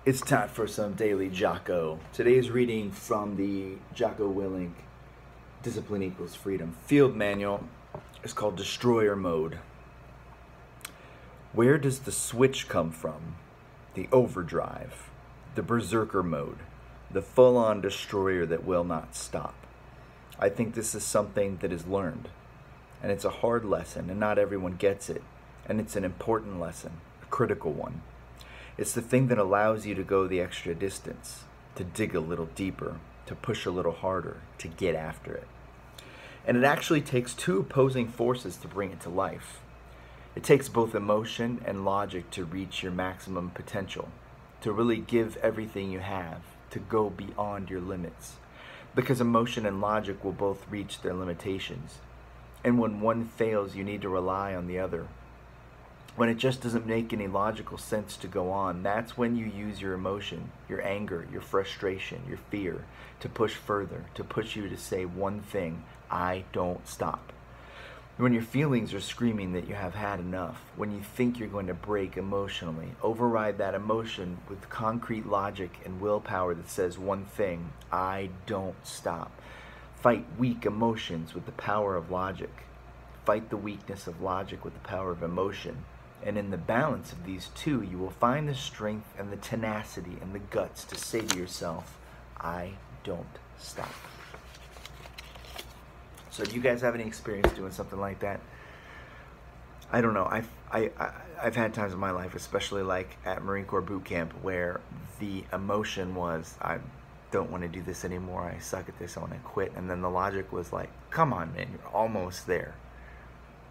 It's time for some daily Jocko. Today's reading from the Jocko Willink Discipline Equals Freedom field manual is called Destroyer Mode. Where does the switch come from? The overdrive, the berserker mode, the full-on destroyer that will not stop. I think this is something that is learned, and it's a hard lesson, and not everyone gets it, and it's an important lesson, a critical one. It's the thing that allows you to go the extra distance, to dig a little deeper, to push a little harder, to get after it. And it actually takes two opposing forces to bring it to life. It takes both emotion and logic to reach your maximum potential, to really give everything you have, to go beyond your limits. Because emotion and logic will both reach their limitations. And when one fails, you need to rely on the other. When it just doesn't make any logical sense to go on, that's when you use your emotion, your anger, your frustration, your fear to push further, to push you to say one thing: I don't stop. When your feelings are screaming that you have had enough, when you think you're going to break emotionally, override that emotion with concrete logic and willpower that says one thing: I don't stop. Fight weak emotions with the power of logic. Fight the weakness of logic with the power of emotion. And in the balance of these two, you will find the strength and the tenacity and the guts to say to yourself, I don't stop. So do you guys have any experience doing something like that? I don't know. I've had times in my life, especially like at Marine Corps boot camp, where the emotion was, I don't want to do this anymore. I suck at this. I want to quit. And then the logic was like, come on, man, you're almost there.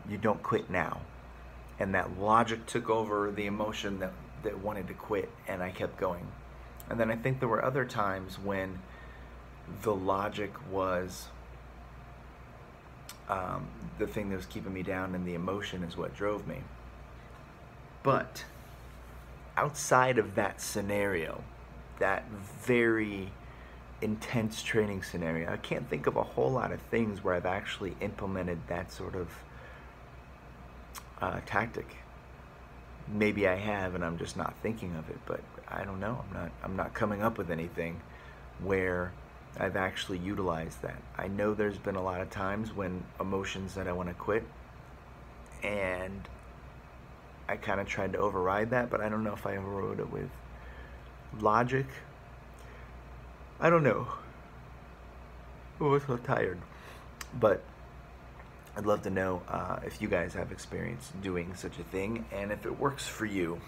You don't quit now. And that logic took over the emotion that wanted to quit, and I kept going. And then I think there were other times when the logic was the thing that was keeping me down, and the emotion is what drove me. But outside of that scenario, that very intense training scenario, I can't think of a whole lot of things where I've actually implemented that sort of tactic. Maybe I have, and I'm just not thinking of it. But I don't know. I'm not coming up with anything where I've actually utilized that. I know there's been a lot of times when emotions that I want to quit, and I kind of tried to override that, but I don't know if I overrode it with logic. I don't know. I was so tired. But I'd love to know if you guys have experience doing such a thing, and if it works for you.